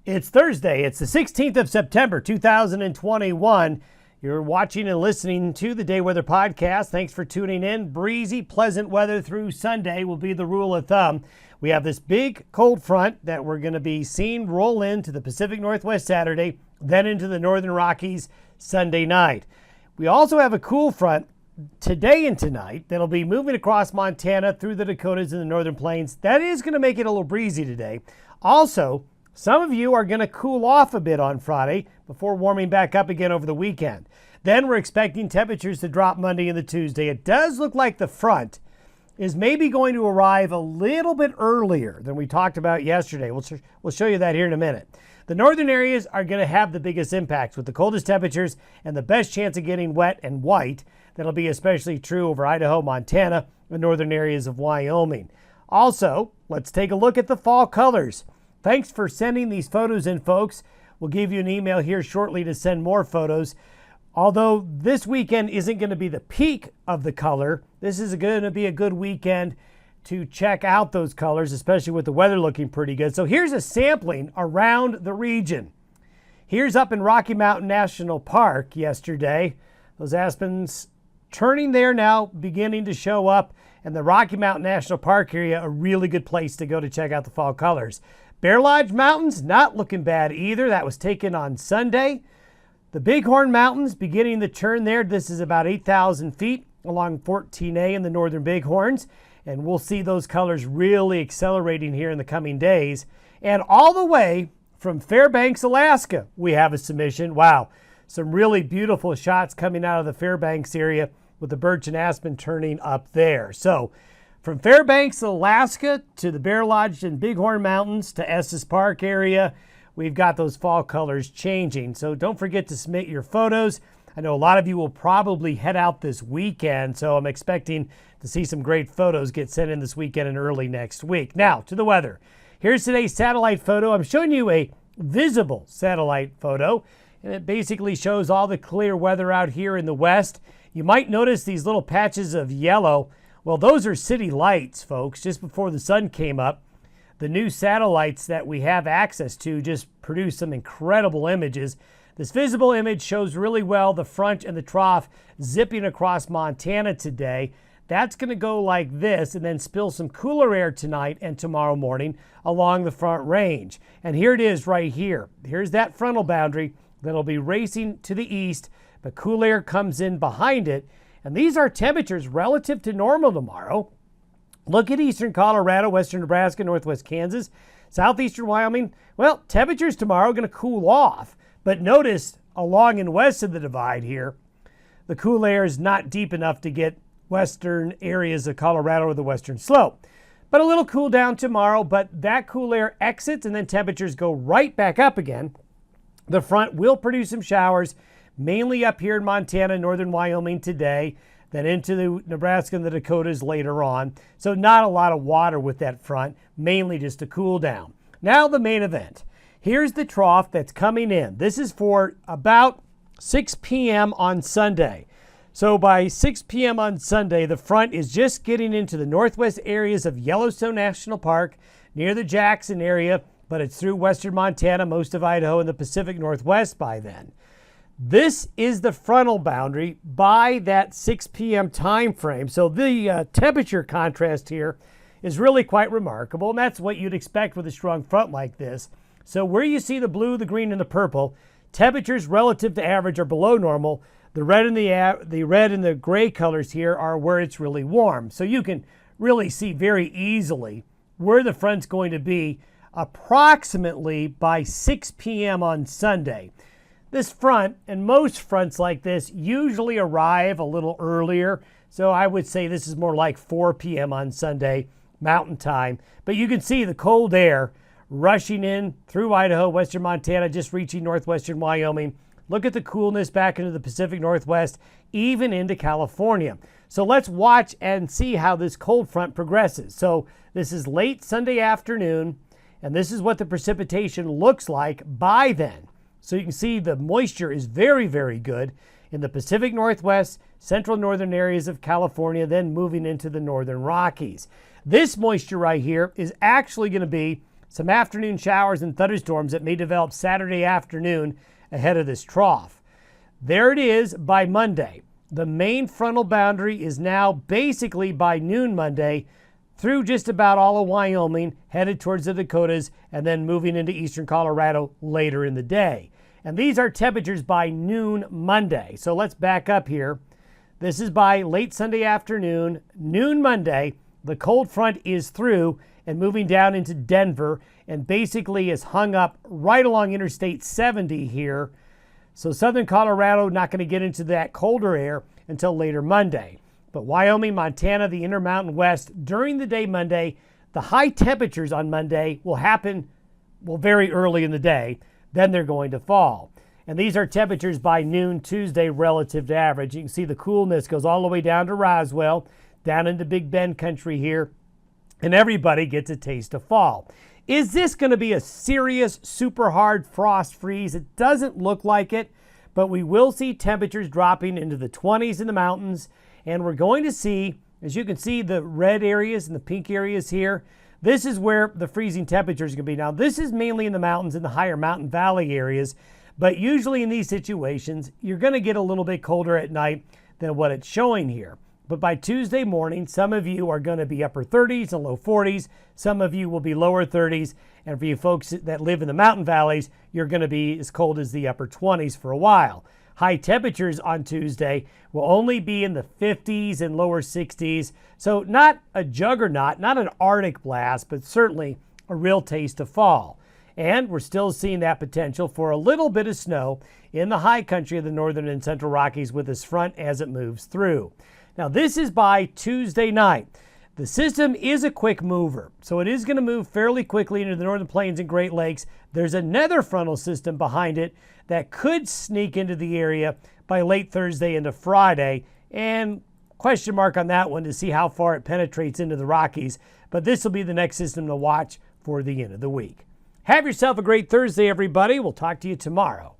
It's Thursday. It's the 16th of September, 2021. You're watching and listening to the Day Weather Podcast. Thanks for tuning in. Breezy, pleasant weather through Sunday will be the rule of thumb. We have this big cold front that we're going to be seeing roll into the Pacific Northwest Saturday, then into the Northern Rockies Sunday night. We also have a cool front today and tonight that'll be moving across Montana through the Dakotas and the Northern Plains. That is going to make it a little breezy today. Also, some of you are going to cool off a bit on Friday before warming back up again over the weekend. Then we're expecting temperatures to drop Monday and the Tuesday. It does look like the front is maybe going to arrive a little bit earlier than we talked about yesterday. We'll show you that here in a minute. The northern areas are going to have the biggest impacts with the coldest temperatures and the best chance of getting wet and white. That'll be especially true over Idaho, Montana, and northern areas of Wyoming. Also, let's take a look at the fall colors. Thanks for sending these photos in, folks. We'll give you an email here shortly to send more photos. Although this weekend isn't going to be the peak of the color, this is going to be a good weekend to check out those colors, especially with the weather looking pretty good. So here's a sampling around the region. Here's up in Rocky Mountain National Park yesterday. Those aspens turning there now, beginning to show up. And the Rocky Mountain National Park area, a really good place to go to check out the fall colors. Bear Lodge Mountains, not looking bad either. That was taken on Sunday. The Bighorn Mountains beginning the turn there. This is about 8,000 feet along 14A in the northern Bighorns. And we'll see those colors really accelerating here in the coming days. And all the way from Fairbanks, Alaska, we have a submission. Wow, some really beautiful shots coming out of the Fairbanks area with the birch and aspen turning up there. So from Fairbanks, Alaska to the Bear Lodge and Bighorn Mountains to Estes Park area, we've got those fall colors changing. So don't forget to submit your photos. I know a lot of you will probably head out this weekend, so I'm expecting to see some great photos get sent in this weekend and early next week. Now, to the weather. Here's today's satellite photo. I'm showing you a visible satellite photo, and it basically shows all the clear weather out here in the west. You might notice these little patches of yellow. Well, those are city lights, folks, just before the sun came up. The new satellites that we have access to just produce some incredible images. This visible image shows really well the front and the trough zipping across Montana today. That's going to go like this and then spill some cooler air tonight and tomorrow morning along the front range. And here it is right here. Here's that frontal boundary that'll be racing to the east, but cool air comes in behind it. And these are temperatures relative to normal tomorrow. Look at eastern Colorado, western Nebraska, northwest Kansas, southeastern Wyoming. Well, temperatures tomorrow are going to cool off. But notice along and west of the divide here, the cool air is not deep enough to get western areas of Colorado or the western slope. But a little cool down tomorrow, but that cool air exits and then temperatures go right back up again. The front will produce some showers, mainly up here in Montana, northern Wyoming today, then into the Nebraska and the Dakotas later on. So not a lot of water with that front, mainly just a cool down. Now the main event. Here's the trough that's coming in. This is for about 6 p.m. on Sunday. So by 6 p.m. on Sunday, the front is just getting into the northwest areas of Yellowstone National Park, near the Jackson area, but it's through western Montana, most of Idaho, and the Pacific Northwest by then. This is the frontal boundary by that 6 p.m. time frame. So the temperature contrast here is really quite remarkable, and that's what you'd expect with a strong front like this. So where you see the blue, the green, and the purple, temperatures relative to average are below normal. The red and the gray colors here are where it's really warm. So you can really see very easily where the front's going to be approximately by 6 p.m. on Sunday. This front, and most fronts like this, usually arrive a little earlier. So I would say this is more like 4 p.m. on Sunday, Mountain Time. But you can see the cold air rushing in through Idaho, western Montana, just reaching northwestern Wyoming. Look at the coolness back into the Pacific Northwest, even into California. So let's watch and see how this cold front progresses. So this is late Sunday afternoon, and this is what the precipitation looks like by then. So you can see the moisture is very, very good in the Pacific Northwest, central northern areas of California, then moving into the northern Rockies. This moisture right here is actually going to be some afternoon showers and thunderstorms that may develop Saturday afternoon ahead of this trough. There it is by Monday. The main frontal boundary is now basically by noon Monday through just about all of Wyoming, headed towards the Dakotas, and then moving into eastern Colorado later in the day. And these are temperatures by noon Monday. So let's back up here. This is by late Sunday afternoon, noon Monday. The cold front is through and moving down into Denver and basically is hung up right along Interstate 70 here. So southern Colorado not going to get into that colder air until later Monday. But Wyoming, Montana, the Intermountain West, during the day Monday, the high temperatures on Monday will happen, very early in the day. Then they're going to fall. And these are temperatures by noon Tuesday relative to average. You can see the coolness goes all the way down to Roswell, down into Big Bend country here, and everybody gets a taste of fall. Is this going to be a serious, super hard frost freeze? It doesn't look like it, but we will see temperatures dropping into the 20s in the mountains. And we're going to see, as you can see, the red areas and the pink areas here. This is where the freezing temperatures are going to be. Now, this is mainly in the mountains, in the higher mountain valley areas. But usually in these situations, you're going to get a little bit colder at night than what it's showing here. But by Tuesday morning, some of you are going to be upper 30s and low 40s. Some of you will be lower 30s. And for you folks that live in the mountain valleys, you're going to be as cold as the upper 20s for a while. High temperatures on Tuesday will only be in the 50s and lower 60s. So not a juggernaut, not an Arctic blast, but certainly a real taste of fall. And we're still seeing that potential for a little bit of snow in the high country of the northern and central Rockies with this front as it moves through. Now, this is by Tuesday night. The system is a quick mover, so it is going to move fairly quickly into the northern plains and Great Lakes. There's another frontal system behind it that could sneak into the area by late Thursday into Friday, and question mark on that one to see how far it penetrates into the Rockies. But this will be the next system to watch for the end of the week. Have yourself a great Thursday, everybody. We'll talk to you tomorrow.